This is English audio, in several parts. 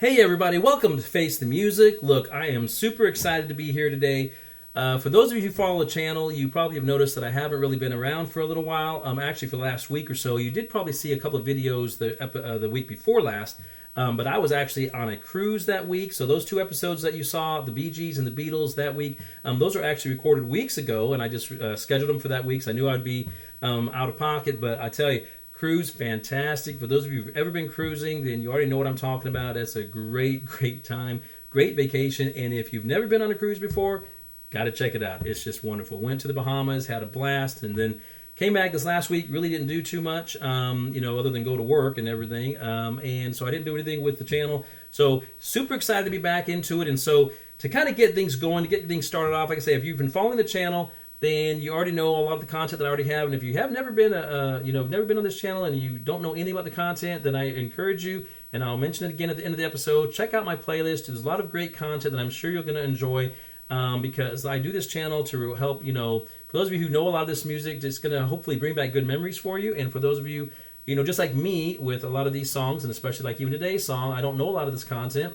Hey everybody, welcome to Face the Music. Look, I am super excited to be here today. For those of you who follow the channel, you probably have noticed that I haven't really been around for a little while. Actually, for the last week or so, you did probably see a couple of videos the week before last. But I was actually on a cruise that week. So those two episodes that you saw, the Bee Gees and the Beatles that week, those are actually recorded weeks ago. And I just scheduled them for that week. So I knew I'd be out of pocket. But I tell you, cruise, fantastic. For those of you who've ever been cruising, then you already know what I'm talking about. It's a great, great time, great vacation. And if you've never been on a cruise before, got to check it out. It's just wonderful. Went to the Bahamas, had a blast, and then came back this last week. Really didn't do too much, other than go to work and everything. And so I didn't do anything with the channel. So super excited to be back into it. And so to kind of get things going, to get things started off, like I say, if you've been following the channel, then you already know a lot of the content that I already have. And if you have never been never been on this channel and you don't know anything about the content, then I encourage you, and I'll mention it again at the end of the episode, check out my playlist. There's a lot of great content that I'm sure you're going to enjoy, because I do this channel to help, for those of you who know a lot of this music, it's going to hopefully bring back good memories for you. And for those of you, just like me with a lot of these songs, and especially like even today's song, I don't know a lot of this content.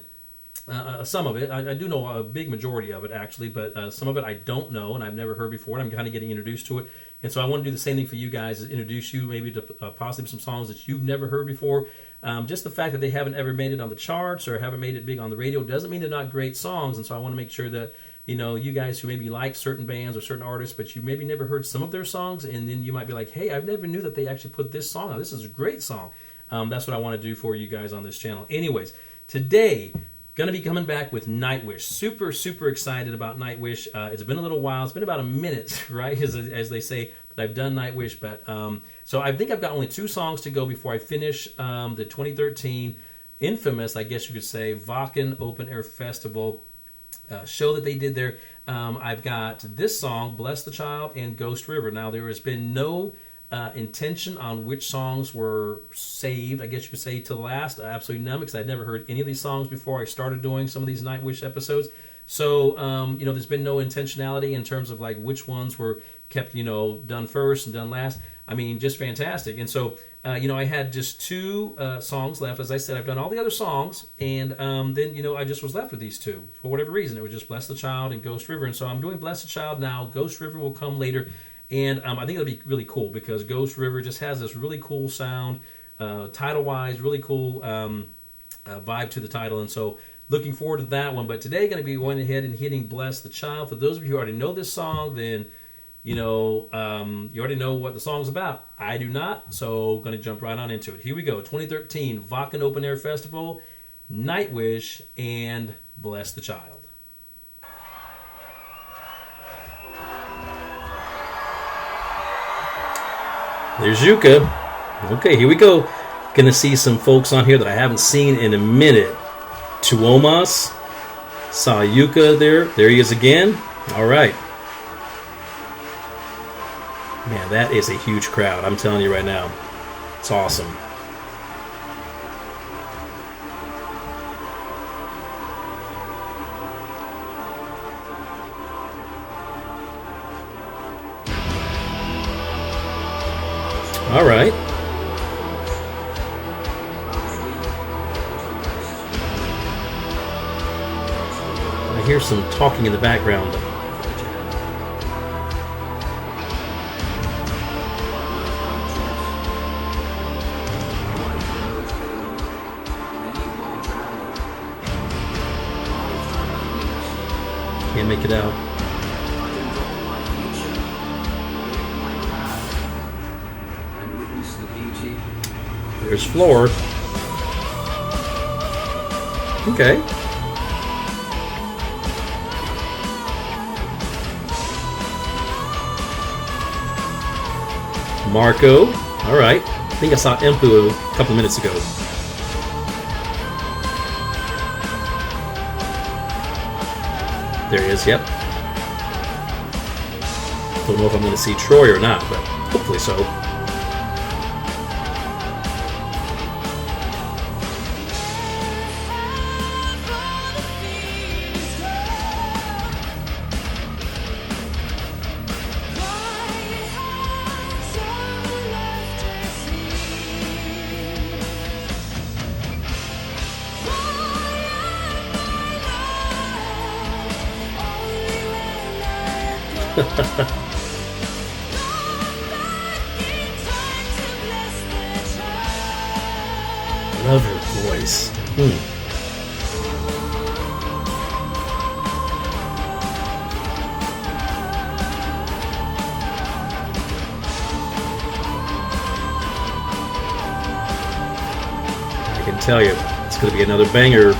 Some of it, I do know a big majority of it actually, but some of it I don't know and I've never heard before, and I'm kind of getting introduced to it. And so I want to do the same thing for you guys, is introduce you maybe to possibly some songs that you've never heard before. Just the fact that they haven't ever made it on the charts or haven't made it big on the radio doesn't mean they're not great songs. And so I want to make sure that you guys who maybe like certain bands or certain artists, but you maybe never heard some of their songs, and then you might be like, hey, I never knew that they actually put this song out. This is a great song. That's what I want to do for you guys on this channel. Anyways, today, going to be coming back with Nightwish. Super, super excited about Nightwish. It's been a little while. It's been about a minute, right, as they say, that I've done Nightwish. But so I think I've got only 2 songs to go before I finish the 2013 infamous, I guess you could say, Wacken Open Air Festival show that they did there. I've got this song, Bless the Child, and Ghost River. Now, there has been no intention on which songs were saved, I guess you could say, to the last. Absolutely none, because I'd never heard any of these songs before I started doing some of these Nightwish episodes. So, there's been no intentionality in terms of like which ones were kept, done first and done last. I mean, just fantastic. And so, I had just 2 songs left. As I said, I've done all the other songs, and then, I just was left with these 2. For whatever reason, it was just Bless the Child and Ghost River. And so I'm doing Bless the Child now. Ghost River will come later. And I think it'll be really cool, because Ghost River just has this really cool sound, title-wise, really cool vibe to the title. And so looking forward to that one. But today, going to be going ahead and hitting Bless the Child. For those of you who already know this song, then, you already know what the song's about. I do not, so going to jump right on into it. Here we go. 2013 Wacken Open Air Festival, Nightwish, and Bless the Child. There's Yuka. Okay, here we go. Gonna see some folks on here that I haven't seen in a minute. Tuomas. Saw Yuka there. There he is again. All right. Man, that is a huge crowd. I'm telling you right now. It's awesome. All right. I hear some talking in the background. Can't make it out. There's Floor. Okay. Marco. All right. I think I saw Empu a couple minutes ago. There he is, yep. Don't know if I'm going to see Troy or not, but hopefully so. Love her voice. I can tell you, it's going to be another banger.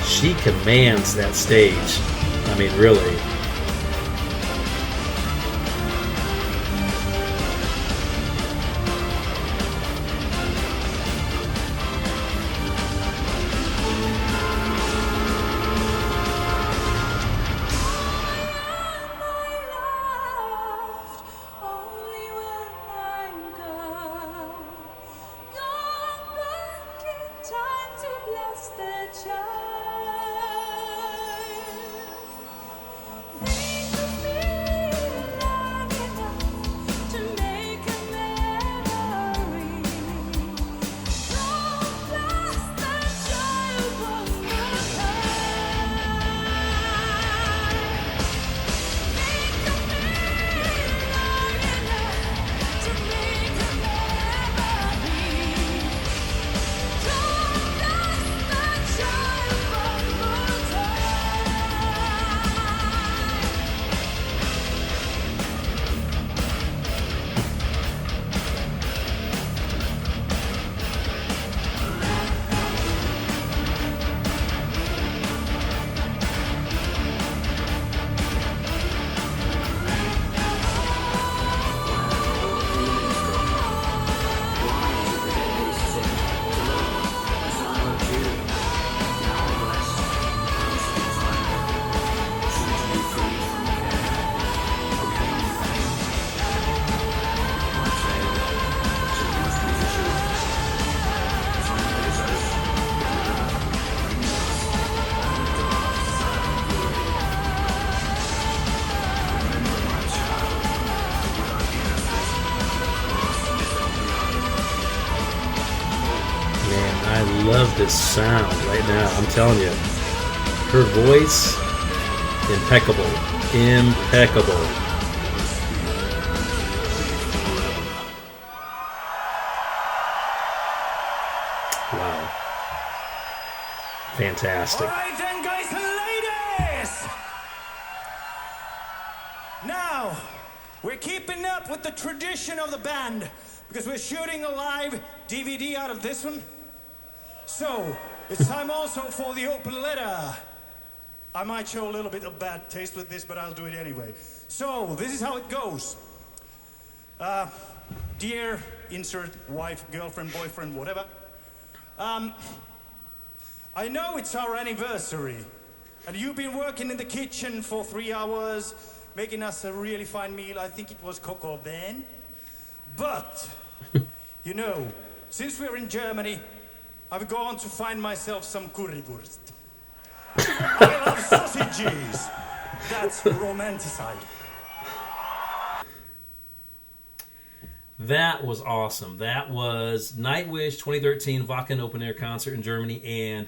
She commands that stage. I mean, really. I love this sound right now. I'm telling you. Her voice, impeccable. Impeccable. Wow. Fantastic. All right then, guys and ladies. Now, we're keeping up with the tradition of the band because we're shooting a live DVD out of this one. So, it's time also for the open letter. I might show a little bit of bad taste with this, but I'll do it anyway. So, this is how it goes. Dear, insert wife, girlfriend, boyfriend, whatever. I know it's our anniversary, and you've been working in the kitchen for 3 hours, making us a really fine meal. I think it was coq au vin. But, you know, since we're in Germany, I've gone to find myself some currywurst. I love sausages. That's romanticide. That was awesome. That was Nightwish 2013 Wacken open air concert in Germany, and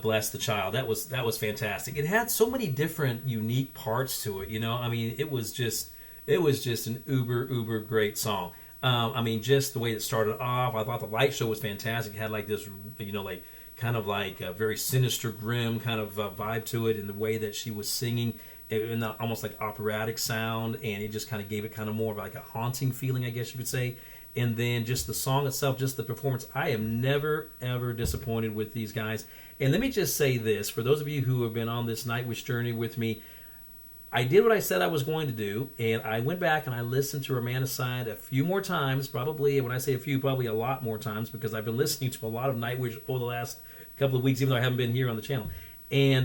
Bless the Child. That was fantastic. It had so many different unique parts to it. You know, I mean, it was just an uber great song. I mean, just the way it started off, I thought the light show was fantastic. It had like this, you know, like kind of like a very sinister, grim kind of vibe to it, and the way that she was singing, in almost like operatic sound, and it just kind of gave it kind of more of like a haunting feeling, I guess you could say. And then just the song itself, just the performance. I am never ever disappointed with these guys. And let me just say this, for those of you who have been on this Nightwish journey with me, I did what I said I was going to do, and I went back and I listened to Romanticide a few more times, probably, when I say a few, probably a lot more times, because I've been listening to a lot of Nightwish over the last couple of weeks, even though I haven't been here on the channel. And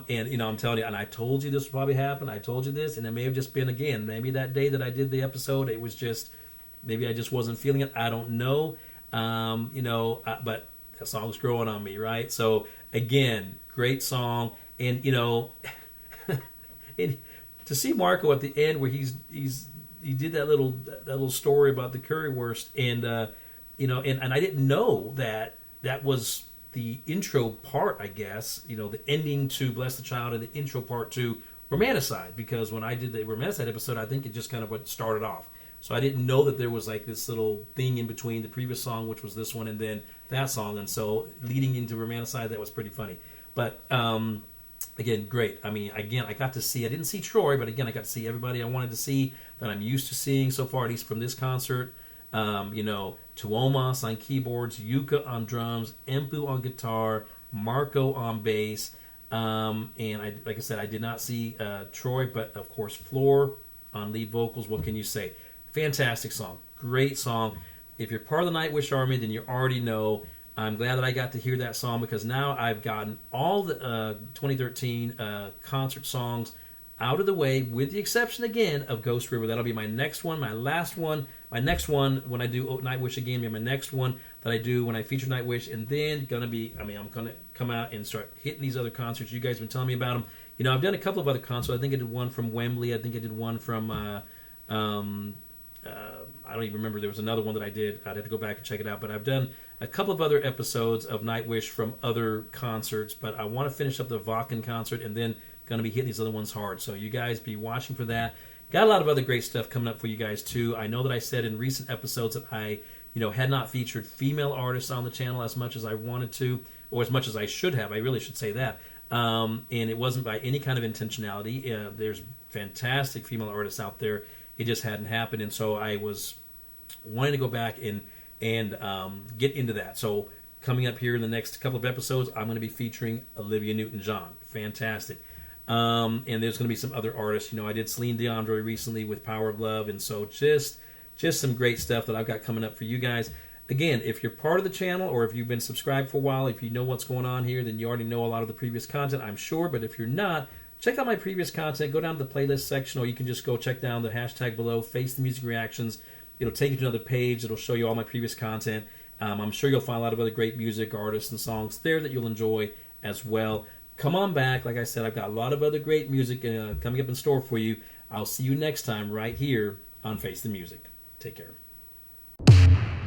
you know, I'm telling you, and I told you this would probably happen. I told you this, and it may have just been, again, maybe that day that I did the episode, it was just, maybe I just wasn't feeling it. I don't know. You know, but that song's growing on me, right? So again, great song, and you know, and to see Marco at the end where he did that little story about the currywurst, and you know, and I didn't know that was the intro part, I guess, you know, the ending to Bless the Child and the intro part to Romanticide, because when I did the Romanticide episode, I think it just kind of what started off. So I didn't know that there was like this little thing in between the previous song, which was this one, and then that song. And so leading into Romanticide, that was pretty funny. But again, great. I mean, again, I got to see, I didn't see Troy, but again, I got to see everybody I wanted to see that I'm used to seeing so far, at least from this concert. You know, Tuomas on keyboards, Yuka on drums, Empu on guitar, Marco on bass. And like I said, I did not see Troy, but of course, Floor on lead vocals. What can you say? Fantastic song. Great song. If you're part of the Nightwish Army, then you already know. I'm glad that I got to hear that song, because now I've gotten all the 2013 concert songs out of the way, with the exception, again, of Ghost River. That'll be my next one, my last one. My next one, when I do Nightwish again, my next one that I do when I feature Nightwish, and then gonna be, I mean, I'm gonna come out and start hitting these other concerts. You guys have been telling me about them. You know, I've done a couple of other concerts. I think I did one from Wembley. I think I did one from, I don't even remember. There was another one that I did. I'd have to go back and check it out. But I've done a couple of other episodes of Nightwish from other concerts. But I want to finish up the Wacken concert, and then going to be hitting these other ones hard. So you guys be watching for that. Got a lot of other great stuff coming up for you guys too. I know that I said in recent episodes that I, you know, had not featured female artists on the channel as much as I wanted to, or as much as I should have. I really should say that. And it wasn't by any kind of intentionality. There's fantastic female artists out there. It just hadn't happened, and so I was wanting to go back and get into that. So coming up here in the next couple of episodes, I'm going to be featuring Olivia Newton-John. Fantastic. And there's going to be some other artists. You know, I did Celine Dion very recently with Power of Love, and so just some great stuff that I've got coming up for you guys. Again, if you're part of the channel, or if you've been subscribed for a while, if you know what's going on here, then you already know a lot of the previous content, I'm sure. But if you're not, check out my previous content. Go down to the playlist section, or you can just go check down the hashtag below, Face the Music Reactions. It'll take you to another page. It'll show you all my previous content. I'm sure you'll find a lot of other great music, artists, and songs there that you'll enjoy as well. Come on back. Like I said, I've got a lot of other great music coming up in store for you. I'll see you next time right here on Face the Music. Take care.